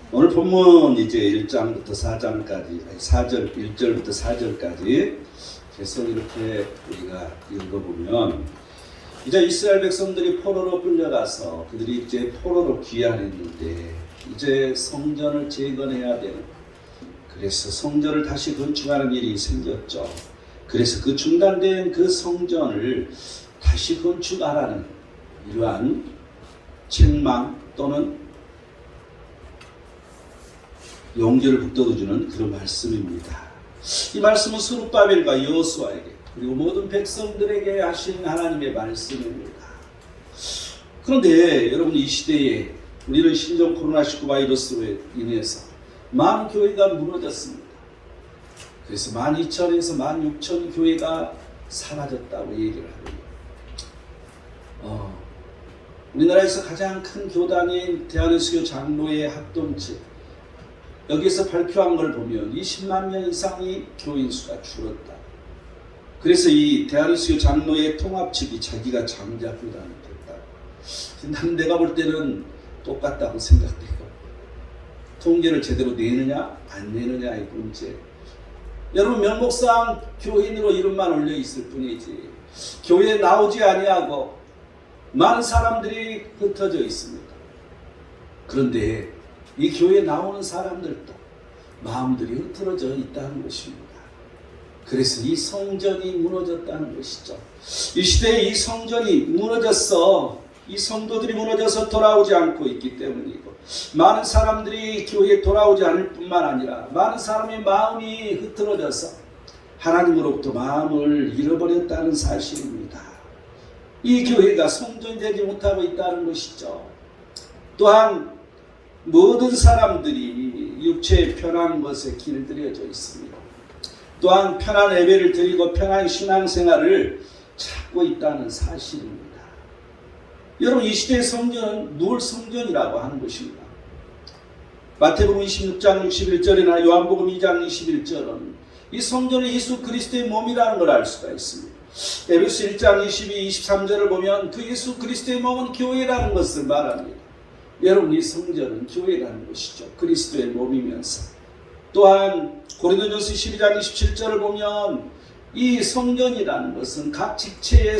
오늘 본문 이제 1장부터 4장까지, 4절, 1절부터 4절까지 계속 이렇게 우리가 읽어보면, 이제 이스라엘 백성들이 포로로 끌려가서 그들이 이제 포로로 귀환했는데 이제 성전을 재건해야 되는, 그래서 성전을 다시 건축하는 일이 생겼죠. 그래서 그 중단된 그 성전을 다시 건축하라는 이러한 책망 또는 용기를 북돋워주는 그런 말씀입니다. 이 말씀은 스룹바벨과 여호수아에게 그리고 모든 백성들에게 하신 하나님의 말씀입니다. 그런데 여러분, 이 시대에 우리는 신종 코로나19 바이러스로 인해서 많은 교회가 무너졌습니다. 그래서 12,000에서 16,000 교회가 사라졌다고 얘기를 하고요. 우리나라에서 가장 큰 교단인 대한의수교 장로회 합동체, 여기에서 발표한 걸 보면 20만 명 이상이 교인 수가 줄었다. 그래서 이 대한의수교 장로회 통합 측이 자기가 장자교단이 됐다. 나는 내가 볼 때는 똑같다고 생각돼요. 통계를 제대로 내느냐 안 내느냐의 문제. 여러분, 면목상 교인으로 이름만 올려 있을 뿐이지 교회에 나오지 아니하고 많은 사람들이 흩어져 있습니다. 그런데 이 교회에 나오는 사람들도 마음들이 흐트러져 있다는 것입니다. 그래서 이 성전이 무너졌다는 것이죠. 이 시대에 이 성전이 무너졌어. 이 성도들이 무너져서 돌아오지 않고 있기 때문이고, 많은 사람들이 교회에 돌아오지 않을 뿐만 아니라 많은 사람의 마음이 흐트러져서 하나님으로부터 마음을 잃어버렸다는 사실입니다. 이 교회가 성전이 되지 못하고 있다는 것이죠. 또한 모든 사람들이 육체의 편한 것에 길들여져 있습니다. 또한 편한 예배를 드리고 편한 신앙생활을 찾고 있다는 사실입니다. 여러분, 이 시대의 성전은 누울 성전이라고 하는 것입니다. 마태복음 26장 61절이나 요한복음 2장 21절은 이 성전이 예수 그리스도의 몸이라는 걸 알 수가 있습니다. 에베소 1장 22, 23절을 보면 그 예수 그리스도의 몸은 교회라는 것을 말합니다. 여러분, 이 성전은 교회라는 것이죠. 그리스도의 몸이면서. 또한 고린도전서 12장 27절을 보면 이 성전이라는 것은 각 직체의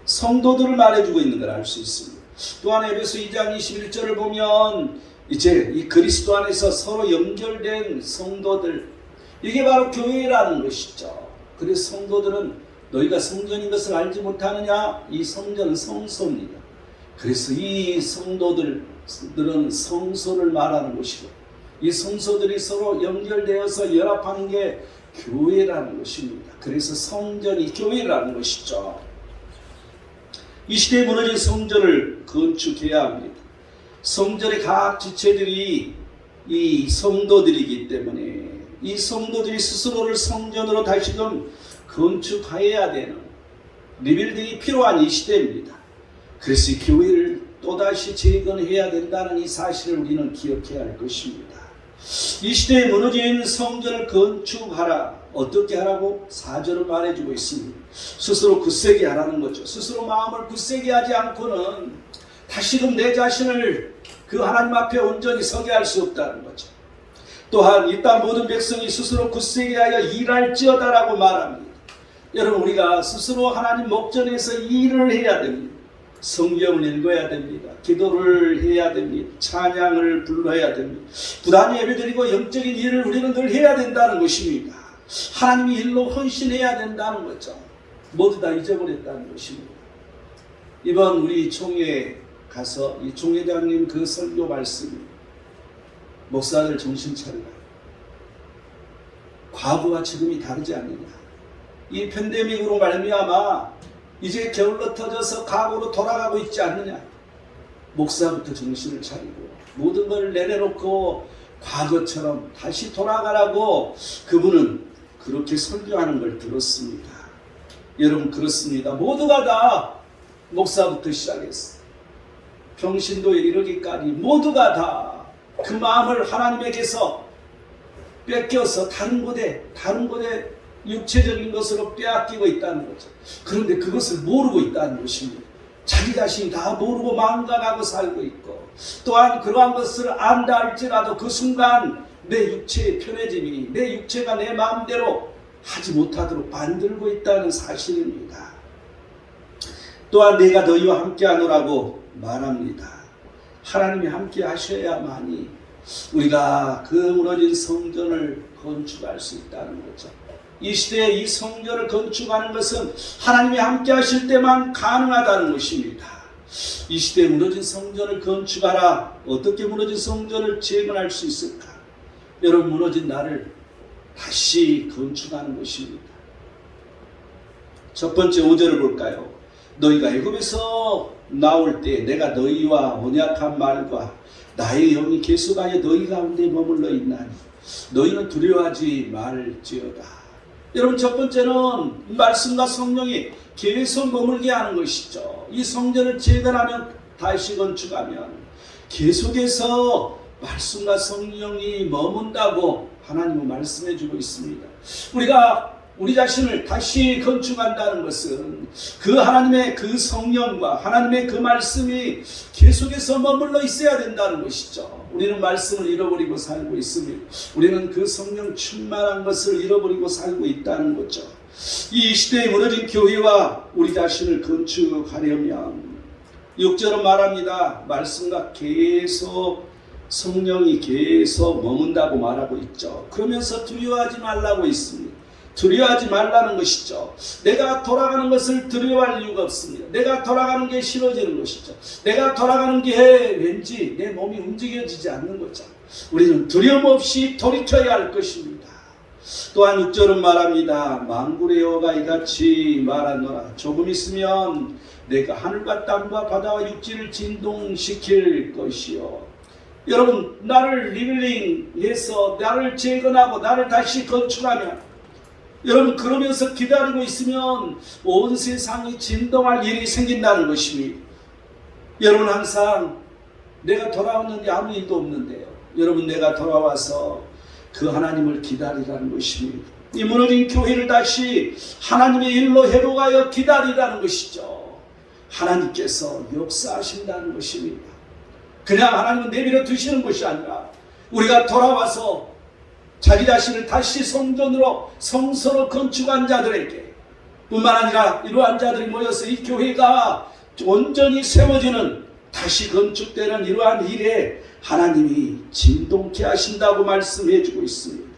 성도들을 말해주고 있는 걸 알 수 있습니다. 또한 에베소 2장 21절을 보면 이제 이 그리스도 안에서 서로 연결된 성도들, 이게 바로 교회라는 것이죠. 그래서 성도들은 너희가 성전인 것을 알지 못하느냐? 이 성전은 성소입니다. 그래서 이 성도들은 성소를 말하는 것이고, 이 성소들이 서로 연결되어서 연합하는 게 교회라는 것입니다. 그래서 성전이 교회라는 것이죠. 이 시대에 무너진 성전을 건축해야 합니다. 성전의 각 지체들이 이 성도들이기 때문에 이 성도들이 스스로를 성전으로 다시금 건축해야 되는 리빌딩이 필요한 이 시대입니다. 그래서 이 교회를 또다시 재건해야 된다는 이 사실을 우리는 기억해야 할 것입니다. 이 시대에 무너진 성전을 건축하라. 어떻게 하라고? 4절을 말해주고 있습니다. 스스로 굳세게 하라는 거죠. 스스로 마음을 굳세게 하지 않고는 다시금 내 자신을 그 하나님 앞에 온전히 서게 할 수 없다는 거죠. 또한 이 땅 모든 백성이 스스로 굳세게 하여 일할지어다라고 말합니다. 여러분, 우리가 스스로 하나님 목전에서 일을 해야 됩니다. 성경을 읽어야 됩니다. 기도를 해야 됩니다. 찬양을 불러야 됩니다. 부단히 예배드리고 영적인 일을 우리는 늘 해야 된다는 것입니다. 하나님의 일로 헌신해야 된다는 거죠. 모두 다 잊어버렸다는 것입니다. 이번 우리 총회에 가서 이 총회장님 그 설교 말씀이 목사들 정신 차리라. 과거와 지금이 다르지 않느냐. 이 팬데믹으로 말미암아 이제 게을러 터져서 과거로 돌아가고 있지 않느냐. 목사부터 정신을 차리고 모든 걸 내려놓고 과거처럼 다시 돌아가라고 그분은 그렇게 설교하는 걸 들었습니다. 여러분, 그렇습니다. 모두가 다 목사부터 시작했어. 평신도에 이르기까지 모두가 다 그 마음을 하나님에게서 뺏겨서 다른 곳에 육체적인 것으로 빼앗기고 있다는 거죠. 그런데 그것을 모르고 있다는 것입니다. 자기 자신이 다 모르고 망각하고 살고 있고, 또한 그러한 것을 안다 할지라도 그 순간 내 육체의 편해짐이 내 육체가 내 마음대로 하지 못하도록 만들고 있다는 사실입니다. 또한 내가 너희와 함께 하노라고 말합니다. 하나님이 함께 하셔야만이 우리가 그 무너진 성전을 건축할 수 있다는 거죠. 이 시대에 이 성전을 건축하는 것은 하나님이 함께 하실 때만 가능하다는 것입니다. 이 시대에 무너진 성전을 건축하라. 어떻게 무너진 성전을 재건할 수 있을까? 여러분, 무너진 나를 다시 건축하는 것입니다. 첫 번째 5절을 볼까요? 너희가 애굽에서 나올 때 내가 너희와 언약한 말과 나의 영이 계속하여 너희 가운데 머물러 있나니 너희는 두려워하지 말지어다. 여러분, 첫 번째는 말씀과 성령이 계속 머물게 하는 것이죠. 이 성전을 재건하면 다시 건축하면 계속해서 말씀과 성령이 머문다고 하나님은 말씀해 주고 있습니다. 우리가 우리 자신을 다시 건축한다는 것은 그 하나님의 그 성령과 하나님의 그 말씀이 계속해서 머물러 있어야 된다는 것이죠. 우리는 말씀을 잃어버리고 살고 있습니다. 우리는 그 성령 충만한 것을 잃어버리고 살고 있다는 거죠. 이 시대에 무너진 교회와 우리 자신을 건축하려면 6절은 말합니다. 말씀과 계속 성령이 계속 머문다고 말하고 있죠. 그러면서 두려워하지 말라고 있습니다. 두려워하지 말라는 것이죠. 내가 돌아가는 것을 두려워할 이유가 없습니다. 내가 돌아가는 게 싫어지는 것이죠. 내가 돌아가는 게 왠지 내 몸이 움직여지지 않는 거죠. 우리는 두려움 없이 돌이켜야 할 것입니다. 또한 6절은 말합니다. 만군의 여호와가 이같이 말하노라. 조금 있으면 내가 하늘과 땅과 바다와 육지를 진동시킬 것이요. 여러분, 나를 리빌링해서 나를 재건하고 나를 다시 건축하면, 여러분, 그러면서 기다리고 있으면 온 세상이 진동할 일이 생긴다는 것입니다. 여러분, 항상 내가 돌아왔는데 아무 일도 없는데요. 여러분, 내가 돌아와서 그 하나님을 기다리라는 것입니다. 이 무너진 교회를 다시 하나님의 일로 회복하여 기다리라는 것이죠. 하나님께서 역사하신다는 것입니다. 그냥 하나님은 내버려 두시는 것이 아니라 우리가 돌아와서 자기 자신을 다시 성전으로 성소로 건축한 자들에게 뿐만 아니라 이러한 자들이 모여서 이 교회가 온전히 세워지는 다시 건축되는 이러한 일에 하나님이 진동케 하신다고 말씀해 주고 있습니다.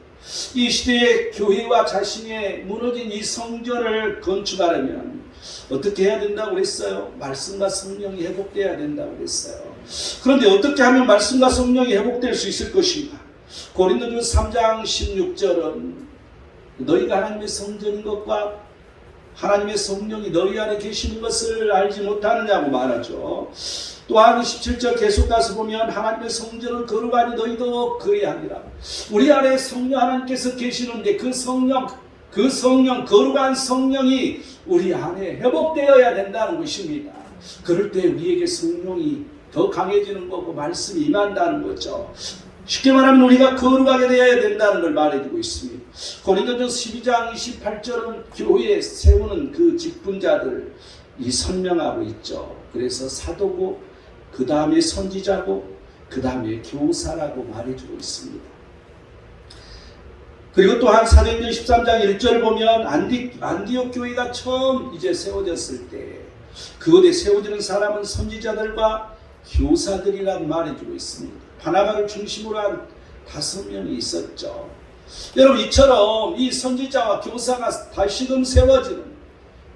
이 시대의 교회와 자신의 무너진 이 성전을 건축하려면 어떻게 해야 된다고 그랬어요? 말씀과 성령이 회복되어야 된다고 그랬어요. 그런데 어떻게 하면 말씀과 성령이 회복될 수 있을 것인가? 고린도전서 3장 16절은 너희가 하나님의 성전인 것과 하나님의 성령이 너희 안에 계시는 것을 알지 못하느냐고 말하죠. 또한 17절 계속 가서 보면 하나님의 성전은 거룩하니 너희도 그리하니라. 우리 안에 성령 하나님께서 계시는데 그 성령 거룩한 성령이 우리 안에 회복되어야 된다는 것입니다. 그럴 때 우리에게 성령이 더 강해지는 거고 말씀이 임한다는 거죠. 쉽게 말하면 우리가 거룩하게 되어야 된다는 걸 말해주고 있습니다. 고린도전서 12장 28절은 교회에 세우는 그 직분자들을 설명하고 있죠. 그래서 사도고 그 다음에 선지자고 그 다음에 교사라고 말해주고 있습니다. 그리고 또한 사도행전 13장 1절 보면 안디옥 교회가 처음 이제 세워졌을 때 그곳에 세워지는 사람은 선지자들과 교사들이라고 말해주고 있습니다. 바나바를 중심으로 한 5명이 있었죠. 여러분, 이처럼 이 선지자와 교사가 다시금 세워지는,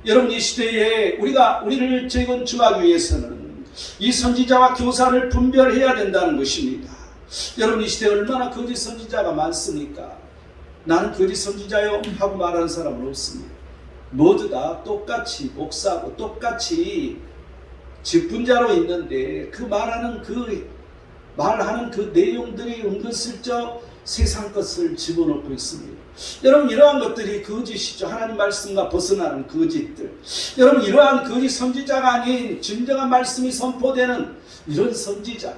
여러분, 이 시대에 우리를 재건축하기 위해서는 이 선지자와 교사를 분별해야 된다는 것입니다. 여러분, 이 시대에 얼마나 거짓 선지자가 많습니까? 나는 거짓 선지자요 하고 말하는 사람은 없습니다. 모두 다 똑같이 목사고 똑같이 직분자로 있는데 그 말하는 그 내용들이 은근슬쩍 세상 것을 집어넣고 있습니다. 여러분, 이러한 것들이 거짓이죠. 하나님 말씀과 벗어나는 거짓들. 여러분, 이러한 거짓 선지자가 아닌 진정한 말씀이 선포되는 이런 선지자,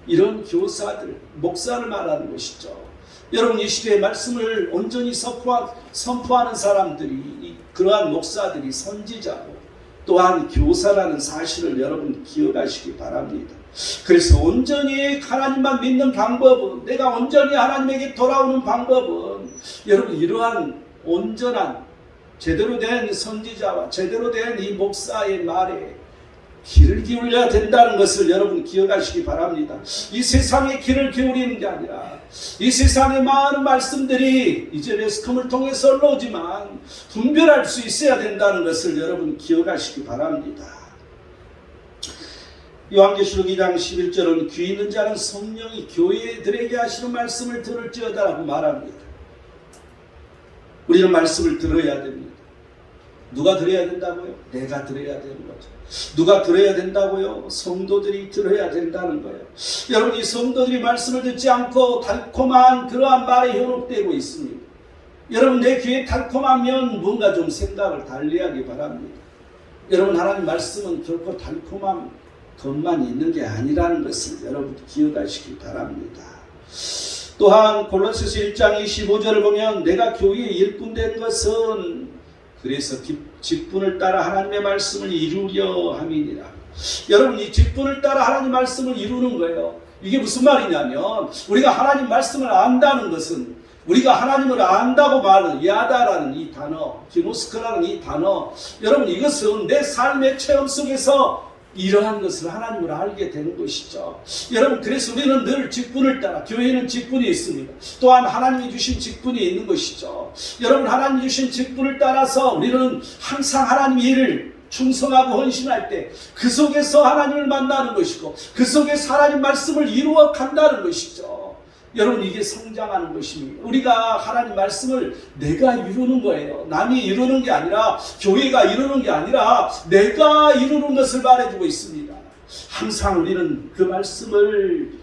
이런 교사들, 목사를 말하는 것이죠. 여러분, 이 시대의 말씀을 온전히 선포하는 사람들이, 그러한 목사들이 선지자고 또한 교사라는 사실을 여러분 기억하시기 바랍니다. 그래서 온전히 하나님만 믿는 방법은, 내가 온전히 하나님에게 돌아오는 방법은, 여러분 이러한 온전한 제대로 된 선지자와 제대로 된 이 목사의 말에 귀를 기울여야 된다는 것을 여러분 기억하시기 바랍니다. 이 세상에 귀를 기울이는 게 아니라 이 세상의 많은 말씀들이 이제 매스컴을 통해서 올라오지만 분별할 수 있어야 된다는 것을 여러분 기억하시기 바랍니다. 요한계시록 2장 11절은 귀 있는 자는 성령이 교회들에게 하시는 말씀을 들을지어다라고 말합니다. 우리는 말씀을 들어야 됩니다. 누가 들어야 된다고요? 내가 들어야 되는 거죠. 누가 들어야 된다고요? 성도들이 들어야 된다는 거예요. 여러분 이 성도들이 말씀을 듣지 않고 달콤한 그러한 말에 현혹되고 있습니다. 여러분 내 귀에 달콤하면 뭔가 좀 생각을 달리하기 바랍니다. 여러분 하나님 말씀은 결코 달콤한 것만 있는 게 아니라는 것을 여러분 기억하시기 바랍니다. 또한 골로새서 1장 25절을 보면 내가 교회의 일꾼 된 것은 그래서 직분을 따라 하나님의 말씀을 이루려 함이니라. 여러분 이 직분을 따라 하나님 말씀을 이루는 거예요. 이게 무슨 말이냐면 우리가 하나님 말씀을 안다는 것은 우리가 하나님을 안다고 말하는 야다라는 이 단어, 기노스크라는 이 단어, 여러분 이것은 내 삶의 체험 속에서 이러한 것을 하나님을 알게 되는 것이죠. 여러분 그래서 우리는 늘 직분을 따라, 교회에는 직분이 있습니다. 또한 하나님이 주신 직분이 있는 것이죠. 여러분 하나님이 주신 직분을 따라서 우리는 항상 하나님 일을 충성하고 헌신할 때 그 속에서 하나님을 만나는 것이고 그 속에서 하나님 말씀을 이루어 간다는 것이죠. 여러분 이게 성장하는 것입니다. 우리가 하나님 말씀을 내가 이루는 거예요. 남이 이루는 게 아니라 교회가 이루는 게 아니라 내가 이루는 것을 말해주고 있습니다. 항상 우리는 그 말씀을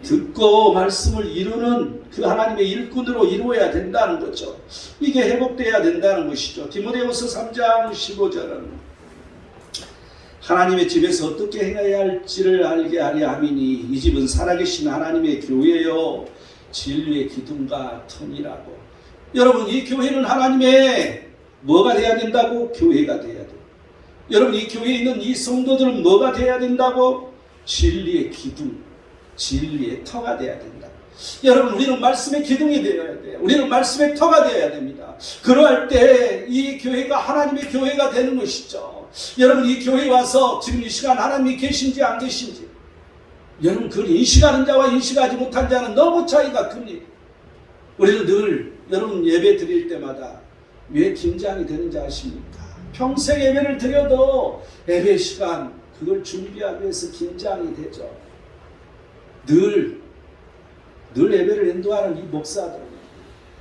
듣고 말씀을 이루는 그 하나님의 일꾼으로 이루어야 된다는 거죠. 이게 회복되어야 된다는 것이죠. 디모데후서 3장 15절은 하나님의 집에서 어떻게 행해야 할지를 알게 하려 함이니 이 집은 살아계신 하나님의 교회요 진리의 기둥과 터이라고. 여러분 이 교회는 하나님의 뭐가 돼야 된다고? 교회가 돼야 돼요. 여러분 이 교회에 있는 이 성도들은 뭐가 돼야 된다고? 진리의 기둥, 진리의 터가 돼야 된다. 여러분 우리는 말씀의 기둥이 되어야 돼요. 우리는 말씀의 터가 되어야 됩니다. 그러할 때 이 교회가 하나님의 교회가 되는 것이죠. 여러분 이 교회에 와서 지금 이 시간 하나님이 계신지 안 계신지 여러분 그걸 인식하는 자와 인식하지 못한 자는 너무 차이가 큽니다. 우리는 늘 여러분 예배 드릴 때마다 왜 긴장이 되는지 아십니까? 평생 예배를 드려도 예배 시간 그걸 준비하기 위해서 긴장이 되죠. 늘 예배를 인도하는 이 목사들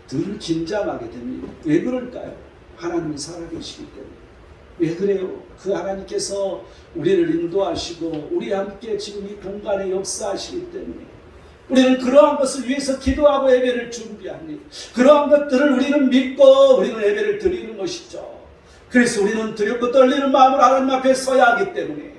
늘 긴장하게 됩니다. 왜 그럴까요? 하나님이 살아계시기 때문에. 왜 그래요? 그 하나님께서 우리를 인도하시고 우리 함께 지금 이 공간에 역사하시기 때문에 우리는 그러한 것을 위해서 기도하고 예배를 준비합니다. 그러한 것들을 우리는 믿고 우리는 예배를 드리는 것이죠. 그래서 우리는 두렵고 떨리는 마음으로 하나님 앞에 서야 하기 때문에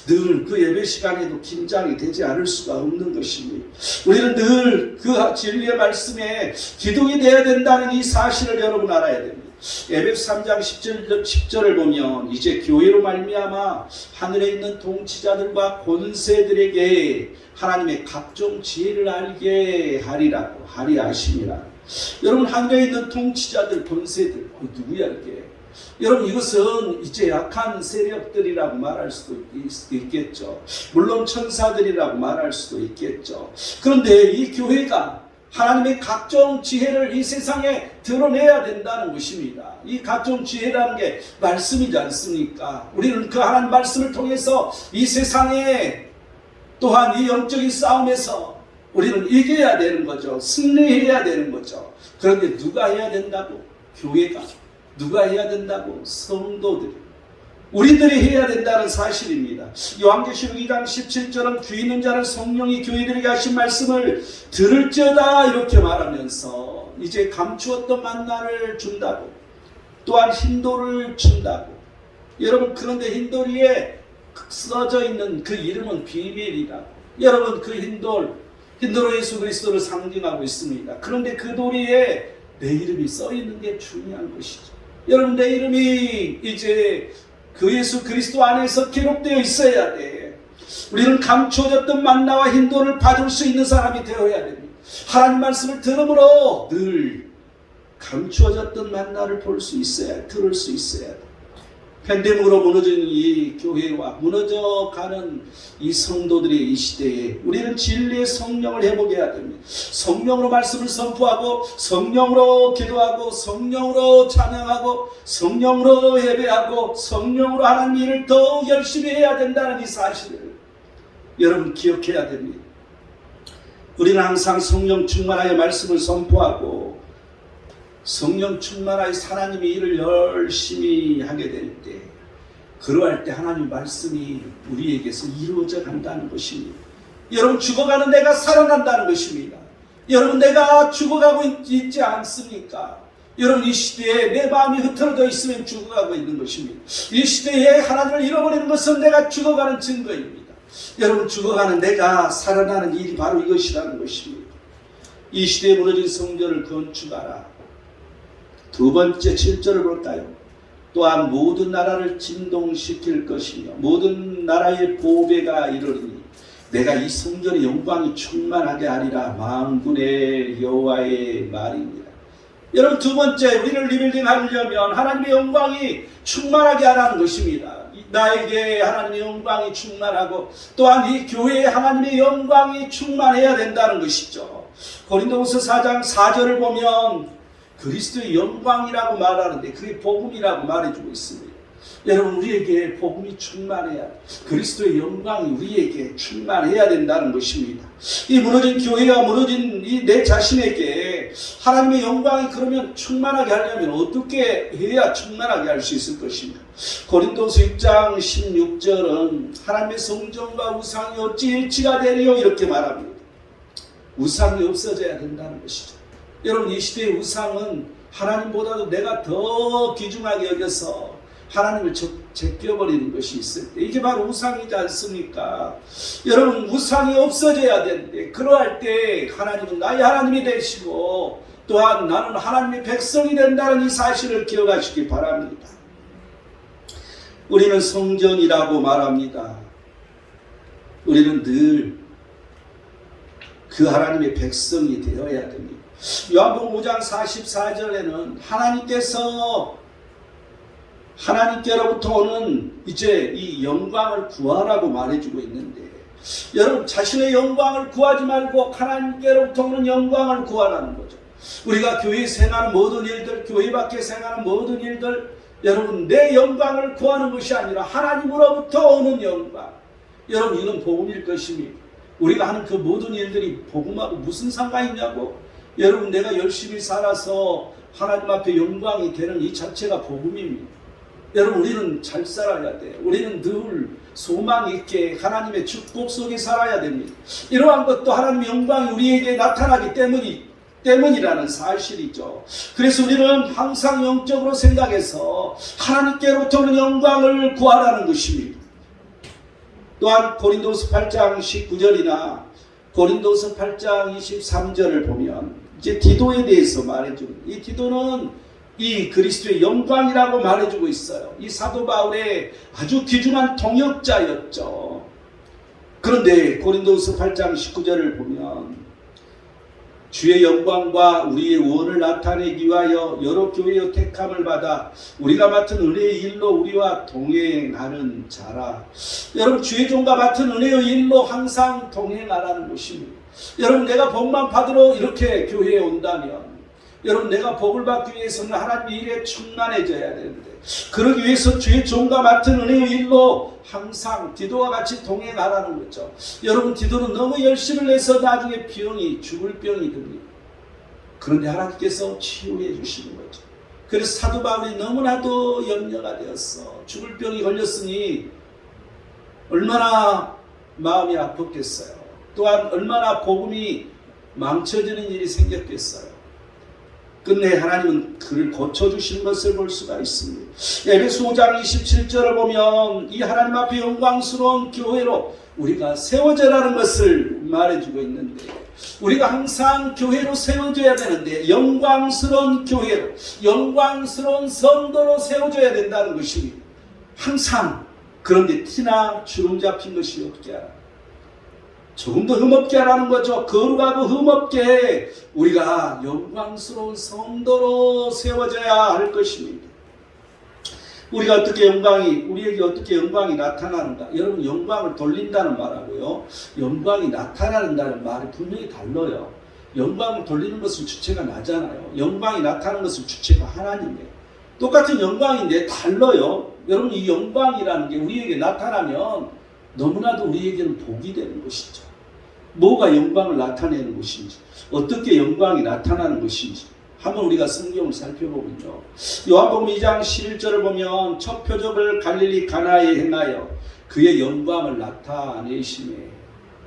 늘 그 예배 시간에도 긴장이 되지 않을 수가 없는 것입니다. 우리는 늘 그 진리의 말씀에 기둥이 되어야 된다는 이 사실을 여러분 알아야 됩니다. 에베소 3장 10절을 보면 이제 교회로 말미암아 하늘에 있는 통치자들과 권세들에게 하나님의 각종 지혜를 알게 하리라고 하리하심이라. 여러분 하늘에 있는 통치자들, 권세들 누구야 이게? 여러분 이것은 이제 약한 세력들이라고 말할 수도 있겠죠. 물론 천사들이라고 말할 수도 있겠죠. 그런데 이 교회가 하나님의 각종 지혜를 이 세상에 드러내야 된다는 것입니다. 이 각종 지혜라는 게 말씀이지 않습니까? 우리는 그 하나님 말씀을 통해서 이 세상에 또한 이 영적인 싸움에서 우리는 이겨야 되는 거죠. 승리해야 되는 거죠. 그런데 누가 해야 된다고? 교회가. 누가 해야 된다고? 성도들이. 우리들이 해야 된다는 사실입니다. 요한계시록 2장 17절은 귀 있는 자는 성령이 교회들에게 하신 말씀을 들을지어다 이렇게 말하면서 이제 감추었던 만나를 준다고, 또한 흰돌을 준다고. 여러분 그런데 흰돌 위에 써져 있는 그 이름은 비밀이라고. 여러분 그 흰돌은 예수 그리스도를 상징하고 있습니다. 그런데 그 돌 위에 내 이름이 써 있는 게 중요한 것이죠. 여러분 내 이름이 이제 그 예수 그리스도 안에서 기록되어 있어야 돼. 우리는 감추어졌던 만나와 힌도를 받을 수 있는 사람이 되어야 됩니다. 하나님 말씀을 들음으로 늘 감추어졌던 만나를 볼 수 있어야, 들을 수 있어야 돼. 팬데믹으로 무너진 이 교회와 무너져가는 이 성도들의 이 시대에 우리는 진리의 성령을 회복해야 됩니다. 성령으로 말씀을 선포하고, 성령으로 기도하고, 성령으로 찬양하고, 성령으로 예배하고, 성령으로 하나님 일을 더 열심히 해야 된다는 이 사실을 여러분 기억해야 됩니다. 우리는 항상 성령 충만하여 말씀을 선포하고, 성령 충만하여 하나님의 일을 열심히 하게 될 때, 그러할 때 하나님 말씀이 우리에게서 이루어져 간다는 것입니다. 여러분, 죽어가는 내가 살아난다는 것입니다. 여러분, 내가 죽어가고 있지 않습니까? 여러분, 이 시대에 내 마음이 흐트러져 있으면 죽어가고 있는 것입니다. 이 시대에 하나님을 잃어버리는 것은 내가 죽어가는 증거입니다. 여러분, 죽어가는 내가 살아나는 일이 바로 이것이라는 것입니다. 이 시대에 무너진 성전을 건축하라. 두 번째 7절을 볼까요? 또한 모든 나라를 진동시킬 것이며 모든 나라의 보배가 이르리니 내가 이 성전의 영광이 충만하게 하리라. 만군의 여호와의 말입니다. 여러분, 두 번째, 우리를 리빌딩 하려면 하나님의 영광이 충만하게 하라는 것입니다. 나에게 하나님의 영광이 충만하고 또한 이 교회에 하나님의 영광이 충만해야 된다는 것이죠. 고린도후서 4장 4절을 보면 그리스도의 영광이라고 말하는데 그게 복음이라고 말해주고 있습니다. 여러분, 우리에게 복음이 충만해야, 그리스도의 영광이 우리에게 충만해야 된다는 것입니다. 이 무너진 교회와 무너진 이 내 자신에게 하나님의 영광이 그러면 충만하게 하려면 어떻게 해야 충만하게 할 수 있을 것인가? 고린도서 6장 16절은 하나님의 성전과 우상이 어찌 일치가 되리요? 이렇게 말합니다. 우상이 없어져야 된다는 것이죠. 여러분, 이 시대의 우상은 하나님보다도 내가 더 귀중하게 여겨서 하나님을 제껴버리는 것이 있을 때, 이게 바로 우상이지 않습니까? 여러분, 우상이 없어져야 되는데 그러할 때 하나님은 나의 하나님이 되시고 또한 나는 하나님의 백성이 된다는 이 사실을 기억하시기 바랍니다. 우리는 성전이라고 말합니다. 우리는 늘 그 하나님의 백성이 되어야 됩니다. 요한복음 5장 44절에는 하나님께로부터 오는 이제 이 영광을 구하라고 말해주고 있는데, 여러분, 자신의 영광을 구하지 말고 하나님께로부터 오는 영광을 구하라는 거죠. 우리가 교회 생활하는 모든 일들, 교회 밖에 생활하는 모든 일들, 여러분, 내 영광을 구하는 것이 아니라 하나님으로부터 오는 영광. 여러분, 이건 복음일 것입니다. 우리가 하는 그 모든 일들이 복음하고 무슨 상관이 있냐고? 여러분, 내가 열심히 살아서 하나님 앞에 영광이 되는 이 자체가 복음입니다. 여러분, 우리는 잘 살아야 돼요. 우리는 늘 소망 있게 하나님의 축복 속에 살아야 됩니다. 이러한 것도 하나님의 영광이 우리에게 나타나기 때문이라는 사실이죠. 그래서 우리는 항상 영적으로 생각해서 하나님께로부터 오는 영광을 구하라는 것입니다. 또한 고린도서 8장 19절이나 고린도서 8장 23절을 보면 이제 디도에 대해서 말해주는, 이 디도는 이 그리스도의 영광이라고 말해주고 있어요. 이 사도 바울의 아주 귀중한 동역자였죠. 그런데 고린도서 8장 19절을 보면 주의 영광과 우리의 원을 나타내기 위하여 여러 교회의 택함을 받아 우리가 맡은 은혜의 일로 우리와 동행하는 자라. 여러분, 주의 종과 맡은 은혜의 일로 항상 동행하라는 것입니다. 여러분, 내가 복만 받으러 이렇게 교회에 온다면, 여러분, 내가 복을 받기 위해서는 하나님의 일에 충만해져야 되는데, 그러기 위해서 주의 종과 맡은 은혜의 일로 항상 디도와 같이 동행하라는 거죠. 여러분, 디도는 너무 열심을 내서 나중에 죽을 병이 듭니다. 그런데 하나님께서 치유해 주시는 거죠. 그래서 사도 바울이 너무나도 염려가 되었어. 죽을 병이 걸렸으니 얼마나 마음이 아팠겠어요. 또한 얼마나 복음이 망쳐지는 일이 생겼겠어요. 끝내 하나님은 그를 고쳐주신 것을 볼 수가 있습니다. 에베소 5장 27절을 보면 이 하나님 앞에 영광스러운 교회로 우리가 세워져라는 것을 말해주고 있는데, 우리가 항상 교회로 세워져야 되는데 영광스러운 교회로, 영광스러운 성도로 세워져야 된다는 것입니다. 항상 그런데 티나 주름 잡힌 것이 없게 하라. 조금 더 흠없게 하라는 거죠. 거룩하고 흠없게 우리가 영광스러운 성도로 세워져야 할 것입니다. 우리가 우리에게 어떻게 영광이 나타나는가? 여러분, 영광을 돌린다는 말하고요, 영광이 나타나는다는 말이 분명히 달라요. 영광을 돌리는 것은 주체가 나잖아요. 영광이 나타나는 것은 주체가 하나님이에요. 똑같은 영광인데 달라요. 여러분, 이 영광이라는 게 우리에게 나타나면 너무나도 우리에게는 복이 되는 것이죠. 뭐가 영광을 나타내는 것인지, 어떻게 영광이 나타나는 것인지 한번 우리가 성경을 살펴보면요, 요한복음 2장 11절을 보면 첫 표적을 갈릴리 가나에 행하여 그의 영광을 나타내시매.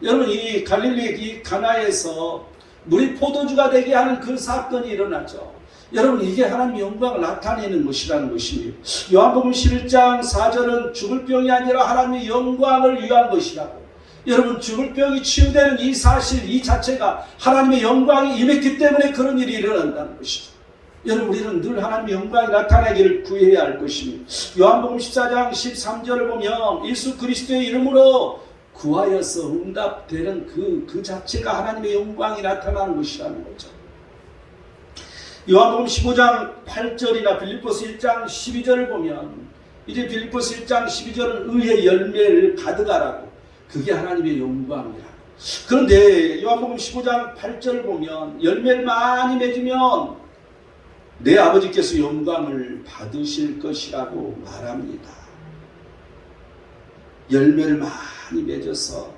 여러분, 이 갈릴리 이 가나에서 물이 포도주가 되게 하는 그 사건이 일어나죠. 여러분, 이게 하나님의 영광을 나타내는 것이라는 것입니다. 요한복음 11장 4절은 죽을 병이 아니라 하나님의 영광을 위한 것이라고. 여러분, 죽을 병이 치유되는 이 사실, 이 자체가 하나님의 영광이 임했기 때문에 그런 일이 일어난다는 것이죠. 여러분, 우리는 늘 하나님의 영광이 나타나기를 구해야 할 것입니다. 요한복음 14장 13절을 보면 예수 그리스도의 이름으로 구하여서 응답되는 그 자체가 하나님의 영광이 나타나는 것이라는 거죠. 요한복음 15장 8절이나 빌립보서 1장 12절을 보면 이제 빌립보서 1장 12절은 의의 열매를 가득하라고, 그게 하나님의 영광이라. 그런데 요한복음 15장 8절을 보면 열매를 많이 맺으면 내 아버지께서 영광을 받으실 것이라고 말합니다. 열매를 많이 맺어서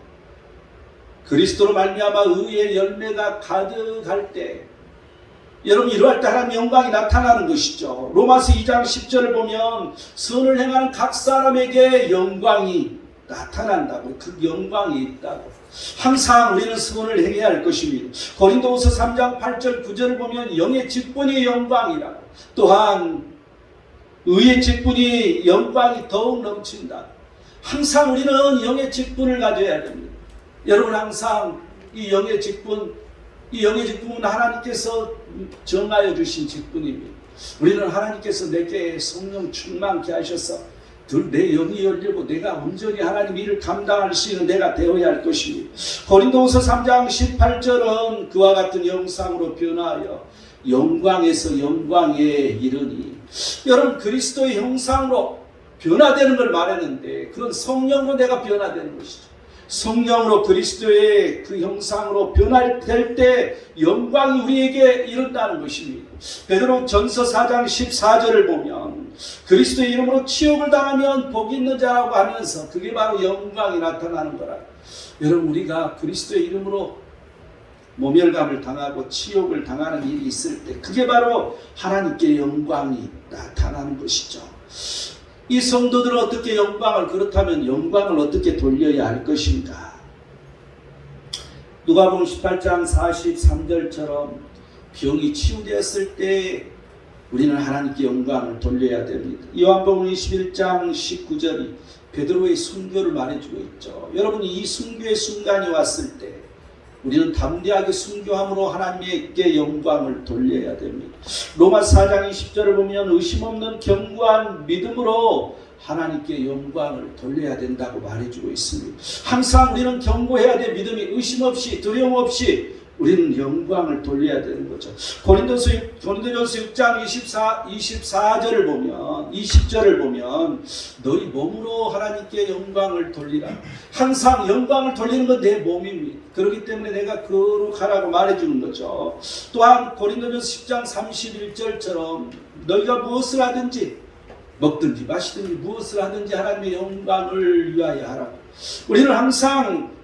그리스도로 말미암아 의의 열매가 가득할 때, 여러분, 이러할 때 하나님의 영광이 나타나는 것이죠. 로마서 2장 10절을 보면 선을 행하는 각 사람에게 영광이 나타난다고, 그 영광이 있다고. 항상 우리는 선을 행해야 할 것입니다. 고린도후서 3장 8절 9절을 보면 영의 직분이 영광이라고, 또한 의의 직분이 영광이 더욱 넘친다. 항상 우리는 영의 직분을 가져야 됩니다. 여러분, 항상 이 영의 직분은 하나님께서 정하여 주신 직분입니다. 우리는 하나님께서 내게 성령 충만케 하셔서 내 영이 열리고 내가 온전히 하나님 일을 감당할 수 있는 내가 되어야 할 것입니다. 고린도후서 3장 18절은 그와 같은 형상으로 변화하여 영광에서 영광에 이르니. 여러분, 그리스도의 형상으로 변화되는 걸 말했는데 그런 성령으로 내가 변화되는 것이죠. 성령으로 그리스도의 그 형상으로 변화될 때 영광이 우리에게 이른다는 것입니다. 베드로 전서 4장 14절을 보면 그리스도의 이름으로 치욕을 당하면 복이 있는 자라고 하면서 그게 바로 영광이 나타나는 거라. 여러분, 우리가 그리스도의 이름으로 모멸감을 당하고 치욕을 당하는 일이 있을 때 그게 바로 하나님께 영광이 나타나는 것이죠. 이 성도들은 어떻게 그렇다면 영광을 어떻게 돌려야 할 것인가? 누가복음 18장 43절처럼 병이 치유되었을 때 우리는 하나님께 영광을 돌려야 됩니다. 요한복음 21장 19절이 베드로의 순교를 말해주고 있죠. 여러분, 이 순교의 순간이 왔을 때 우리는 담대하게 순교함으로 하나님께 영광을 돌려야 됩니다. 로마서 4장 20절을 보면 의심 없는 견고한 믿음으로 하나님께 영광을 돌려야 된다고 말해주고 있습니다. 항상 우리는 견고해야 돼. 믿음이 의심 없이 두려움 없이 우리는 영광을 돌려야 되는 거죠. 고린도전서 6장 24절을 보면 20절을 보면 너희 몸으로 하나님께 영광을 돌리라. 항상 영광을 돌리는 건 내 몸입니다. 그렇기 때문에 내가 거룩하라고 말해주는 거죠. 또한 고린도전서 10장 31절처럼 너희가 무엇을 하든지 먹든지 마시든지 무엇을 하든지 하나님의 영광을 위하여 하라고. 우리는 항상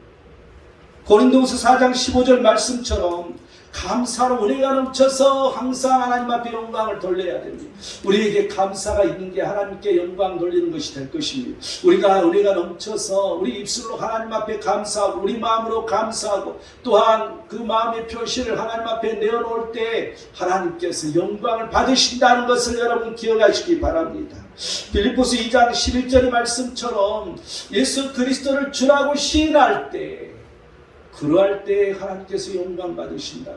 고린도후서 4장 15절 말씀처럼 감사로 은혜가 넘쳐서 항상 하나님 앞에 영광을 돌려야 됩니다. 우리에게 감사가 있는 게 하나님께 영광 돌리는 것이 될 것입니다. 우리가 은혜가 넘쳐서 우리 입술로 하나님 앞에 감사하고 우리 마음으로 감사하고 또한 그 마음의 표시를 하나님 앞에 내어놓을 때 하나님께서 영광을 받으신다는 것을 여러분 기억하시기 바랍니다. 빌립보서 2장 11절의 말씀처럼 예수 그리스도를 주라고 시인할 때 그러할 때 하나님께서 영광 받으신다.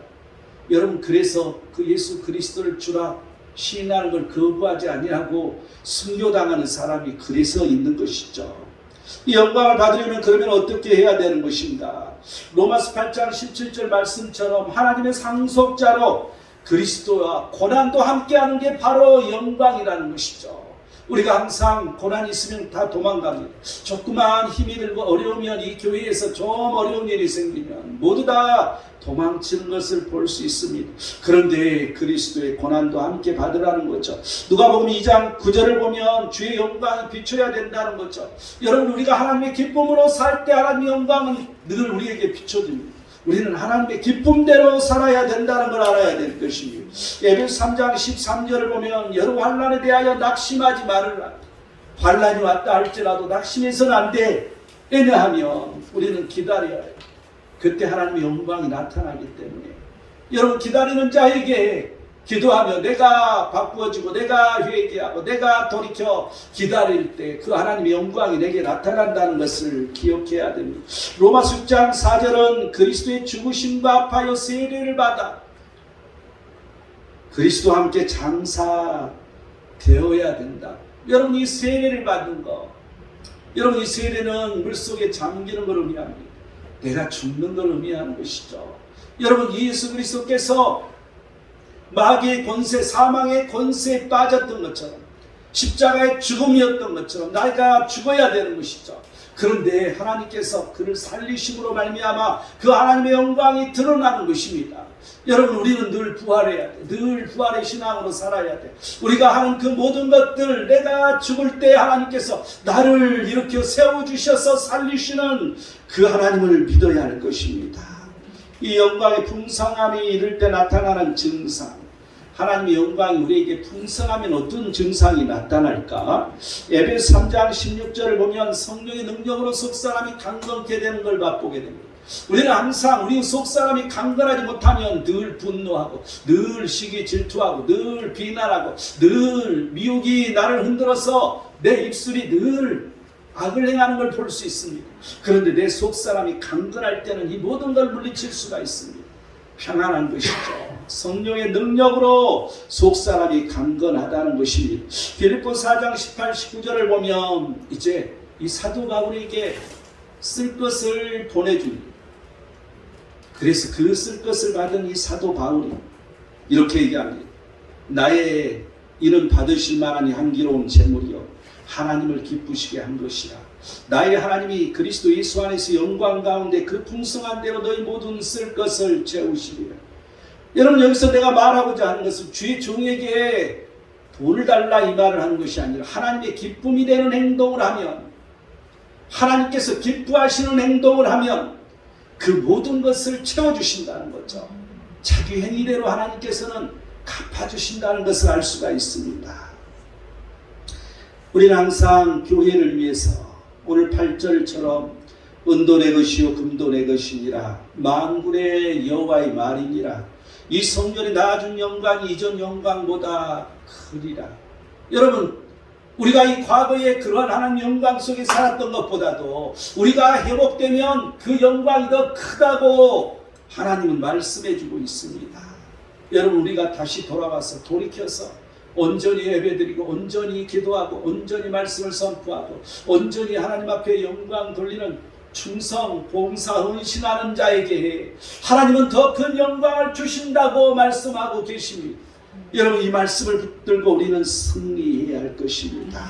여러분, 그래서 그 예수 그리스도를 주라 시인하는 걸 거부하지 아니하고 순교당하는 사람이 그래서 있는 것이죠. 이 영광을 받으려면 그러면 어떻게 해야 되는 것인가? 로마서 8장 17절 말씀처럼 하나님의 상속자로 그리스도와 고난도 함께하는 게 바로 영광이라는 것이죠. 우리가 항상 고난이 있으면 다 도망갑니다. 조그만 힘이 들고 어려우면, 이 교회에서 좀 어려운 일이 생기면 모두 다 도망치는 것을 볼 수 있습니다. 그런데 그리스도의 고난도 함께 받으라는 거죠. 누가복음 2장 9절을 보면 주의 영광이 비춰야 된다는 거죠. 여러분, 우리가 하나님의 기쁨으로 살 때 하나님의 영광은 늘 우리에게 비춰집니다. 우리는 하나님의 기쁨대로 살아야 된다는 걸 알아야 될 것입니다. 에베소 3장 13절을 보면 여러 환난에 대하여 낙심하지 말으라. 환난이 왔다 할지라도 낙심해서는 안 돼. 왜냐하면 우리는 기다려야 해요. 그때 하나님의 영광이 나타나기 때문에. 여러분, 기다리는 자에게 기도하며 내가 바꾸어지고 내가 회개하고 내가 돌이켜 기다릴 때 그 하나님의 영광이 내게 나타난다는 것을 기억해야 됩니다. 로마서 6장 4절은 그리스도의 죽으심과 아파요 세례를 받아 그리스도와 함께 장사되어야 된다. 여러분, 이 세례를 받는 것, 여러분, 이 세례는 물속에 잠기는 걸 의미합니다. 내가 죽는 걸 의미하는 것이죠. 여러분, 예수 그리스도께서 마귀의 권세, 사망의 권세에 빠졌던 것처럼, 십자가의 죽음이었던 것처럼 내가 죽어야 되는 것이죠. 그런데 하나님께서 그를 살리심으로 말미암아 그 하나님의 영광이 드러나는 것입니다. 여러분, 우리는 늘 부활해야 돼. 늘 부활의 신앙으로 살아야 돼. 우리가 하는 그 모든 것들, 내가 죽을 때 하나님께서 나를 일으켜 세워주셔서 살리시는 그 하나님을 믿어야 할 것입니다. 이 영광의 풍성함이 이를 때 나타나는 증상, 하나님의 영광이 우리에게 풍성하면 어떤 증상이 나타날까? 에베소 3장 16절을 보면 성령의 능력으로 속사람이 강건케 되는 걸 맛보게 됩니다. 우리는 항상 우리 속사람이 강건하지 못하면 늘 분노하고 늘 시기 질투하고 늘 비난하고 늘 미혹이 나를 흔들어서 내 입술이 늘 악을 행하는 걸 볼 수 있습니다. 그런데 내 속사람이 강건할 때는 이 모든 걸 물리칠 수가 있습니다. 평안한 것이죠. 성령의 능력으로 속사람이 강건하다는 것입니다. 빌립보서 4장 18, 19절을 보면 이제 이 사도 바울에게 쓸 것을 보내줍니다. 그래서 그 쓸 것을 받은 이 사도 바울이 이렇게 얘기합니다. 나의 이는 받으실 만한 향기로운 제물이요 하나님을 기쁘시게 한 것이라. 나의 하나님이 그리스도 예수 안에서 영광 가운데 그 풍성한 대로 너희 모든 쓸 것을 채우시리라. 여러분, 여기서 내가 말하고자 하는 것은 주의 종에게 돈을 달라 이 말을 하는 것이 아니라 하나님의 기쁨이 되는 행동을 하면, 하나님께서 기뻐하시는 행동을 하면 그 모든 것을 채워주신다는 거죠. 자기 행위대로 하나님께서는 갚아주신다는 것을 알 수가 있습니다. 우리는 항상 교회를 위해서 오늘 8절처럼 은도 내 것이요 금도 내 것이니라 만군의 여호와의 말이니라 이 성전이 나아준 영광이 이전 영광보다 크리라. 여러분, 우리가 이 과거에 그러한 하나님 영광 속에 살았던 것보다도 우리가 회복되면 그 영광이 더 크다고 하나님은 말씀해 주고 있습니다. 여러분, 우리가 다시 돌아와서 돌이켜서 온전히 예배드리고 온전히 기도하고 온전히 말씀을 선포하고 온전히 하나님 앞에 영광 돌리는 충성, 봉사, 헌신하는 자에게 하나님은 더 큰 영광을 주신다고 말씀하고 계십니다. 여러분, 이 말씀을 붙들고 우리는 승리해야 할 것입니다.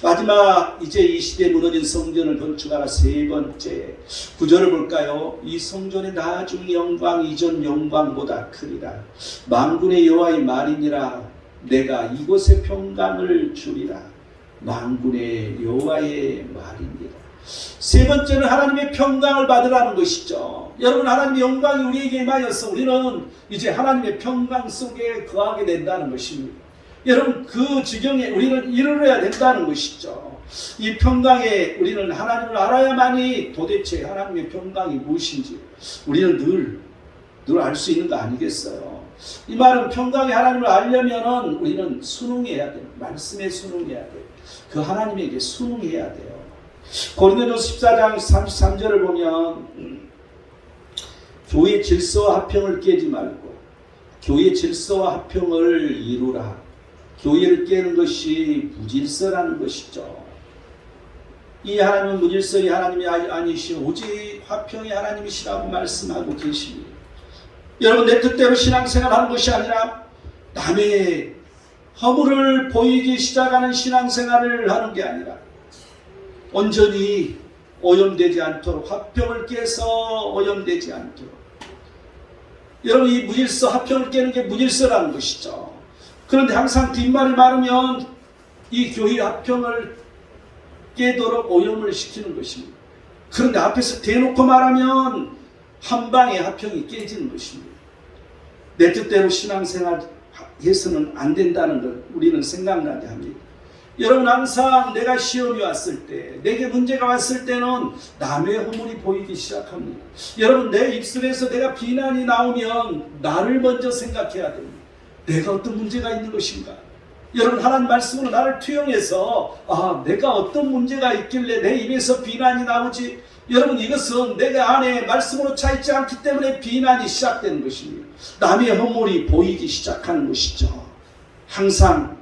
마지막, 이제 이 시대에 무너진 성전을 건축하라. 세 번째 구절을 볼까요? 이 성전의 나중 영광 이전 영광보다 크리라. 만군의 여호와의 말이니라 내가 이곳에 평강을 주리라. 만군의 여호와의 말입니다. 세 번째는 하나님의 평강을 받으라는 것이죠. 여러분, 하나님의 영광이 우리에게 임하여서 우리는 이제 하나님의 평강 속에 거하게 된다는 것입니다. 여러분, 그 지경에 우리는 이르러야 된다는 것이죠. 이 평강에 우리는 하나님을 알아야만이 도대체 하나님의 평강이 무엇인지 우리는 늘 알 수 있는 거 아니겠어요? 이 말은 평강의 하나님을 알려면은 우리는 순응해야 돼요. 말씀에 순응해야 돼요. 그 하나님에게 순응해야 돼요. 고린도전서 14장 33절을 보면 교회 질서와 화평을 깨지 말고 교회 질서와 화평을 이루라. 교회를 깨는 것이 무질서라는 것이죠. 이 하나님은 무질서의 하나님이 아니시오 오직 화평의 하나님이시라고 말씀하고 계십니다. 여러분, 내 뜻대로 신앙생활하는 것이 아니라 남의 허물을 보이기 시작하는 신앙생활을 하는 게 아니라 온전히 오염되지 않도록, 화평을 깨서 오염되지 않도록. 여러분, 이 무질서, 화평을 깨는 게 무질서라는 것이죠. 그런데 항상 뒷말이 많으면 이 교회 화평을 깨도록 오염을 시키는 것입니다. 그런데 앞에서 대놓고 말하면 한 방에 화평이 깨지는 것입니다. 내 뜻대로 신앙생활 해서는 안 된다는 걸 우리는 생각나게 합니다. 여러분, 항상 내가 시험이 왔을 때, 내게 문제가 왔을 때는 남의 허물이 보이기 시작합니다. 여러분, 내 입술에서 내가 비난이 나오면 나를 먼저 생각해야 됩니다. 내가 어떤 문제가 있는 것인가? 여러분, 하나님 말씀으로 나를 투영해서 내가 어떤 문제가 있길래 내 입에서 비난이 나오지? 여러분, 이것은 내가 안에 말씀으로 차 있지 않기 때문에 비난이 시작되는 것입니다. 남의 허물이 보이기 시작하는 것이죠. 항상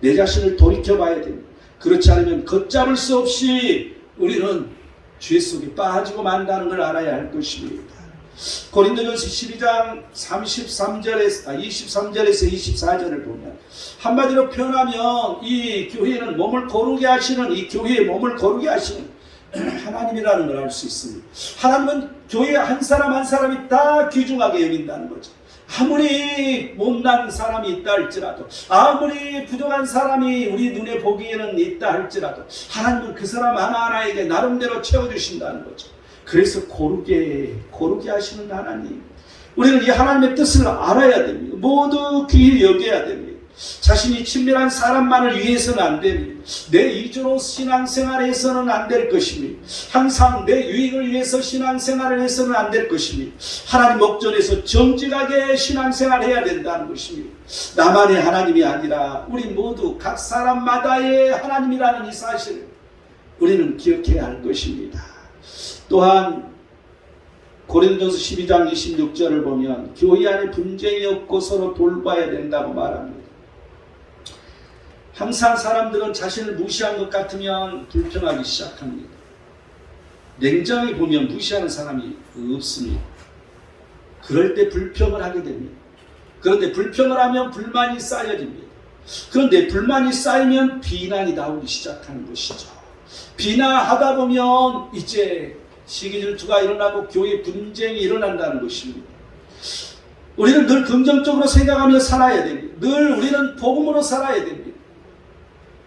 내 자신을 돌이켜봐야 됩니다. 그렇지 않으면 걷잡을 수 없이 우리는 죄 속에 빠지고 만다는 걸 알아야 할 것입니다. 고린도전서 12장 23절에서 24절을 보면 한마디로 표현하면 이 교회는 몸을 거룩게 하시는, 이 교회의 몸을 거룩게 하시는 하나님이라는 걸 알 수 있습니다. 하나님은 교회 한 사람 한 사람이 다 귀중하게 여긴다는 거죠. 아무리 못난 사람이 있다 할지라도, 아무리 부족한 사람이 우리 눈에 보기에는 있다 할지라도 하나님은 그 사람 하나하나에게 나름대로 채워주신다는 거죠. 그래서 고르게 하시는 하나님, 우리는 이 하나님의 뜻을 알아야 됩니다. 모두 귀히 여겨야 됩니다. 자신이 친밀한 사람만을 위해서는 안 됩니다. 내 이주로 신앙생활을 해서는 안 될 것입니다. 항상 내 유익을 위해서 신앙생활을 해서는 안 될 것입니다. 하나님 목전에서 정직하게 신앙생활해야 된다는 것입니다. 나만의 하나님이 아니라 우리 모두 각 사람마다의 하나님이라는 이 사실을 우리는 기억해야 할 것입니다. 또한 고린도전서 12장 26절을 보면 교회 안에 분쟁이 없고 서로 돌봐야 된다고 말합니다. 항상 사람들은 자신을 무시한 것 같으면 불평하기 시작합니다. 냉정히 보면 무시하는 사람이 없습니다. 그럴 때 불평을 하게 됩니다. 그런데 불평을 하면 불만이 쌓여집니다. 그런데 불만이 쌓이면 비난이 나오기 시작하는 것이죠. 비난하다 보면 이제 시기질투가 일어나고 교회 분쟁이 일어난다는 것입니다. 우리는 늘 긍정적으로 생각하며 살아야 됩니다. 늘 우리는 복음으로 살아야 됩니다.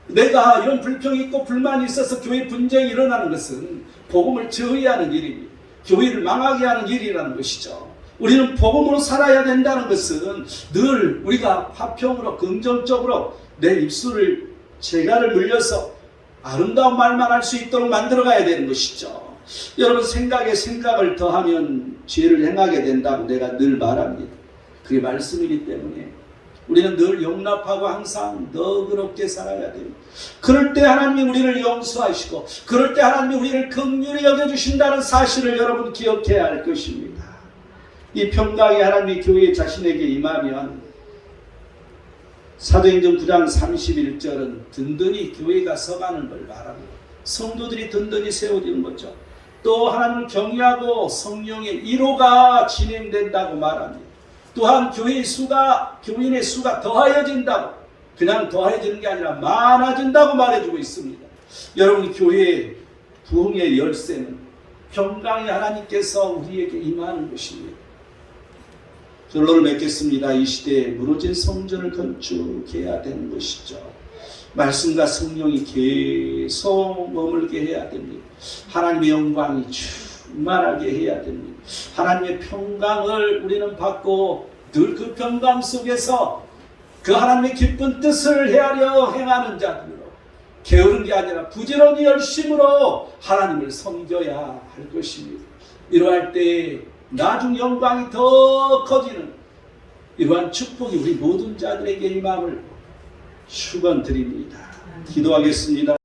내가 이런 불평이 있고 불만이 있어서 교회 분쟁이 일어나는 것은 복음을 저해하는 일입니다. 교회를 망하게 하는 일이라는 것이죠. 우리는 복음으로 살아야 된다는 것은 늘 우리가 화평으로 긍정적으로 내 입술을 재갈을 물려서 아름다운 말만 할 수 있도록 만들어가야 되는 것이죠. 여러분, 생각에 생각을 더하면 죄를 행하게 된다고 내가 늘 말합니다. 그게 말씀이기 때문에 우리는 늘 용납하고 항상 너그럽게 살아야 됩니다. 그럴 때 하나님이 우리를 용서하시고 그럴 때 하나님이 우리를 긍휼히 여겨주신다는 사실을 여러분 기억해야 할 것입니다. 이 평강의 하나님이 교회 자신에게 임하면 사도행전 9장 31절은 든든히 교회가 서가는 걸 말합니다. 성도들이 든든히 세워지는 거죠. 또 하나님을 경외하고 성령의 1호가 진행된다고 말합니다. 또한 교인의 수가 더하여진다고, 그냥 더하여지는 게 아니라 많아진다고 말해주고 있습니다. 여러분, 교회의 부흥의 열쇠는 평강의 하나님께서 우리에게 임하는 것입니다. 결론을 맺겠습니다. 이 시대에 무너진 성전을 건축해야 되는 것이죠. 말씀과 성령이 계속 머물게 해야 됩니다. 하나님의 영광이 충만하게 해야 됩니다. 하나님의 평강을 우리는 받고 늘 그 평강 속에서 그 하나님의 기쁜 뜻을 헤아려 행하는 자들로 게으른 게 아니라 부지런히 열심으로 하나님을 섬겨야 할 것입니다. 이러할 때 나중 영광이 더 커지는 이러한 축복이 우리 모든 자들에게 임함을 축원드립니다. 기도하겠습니다.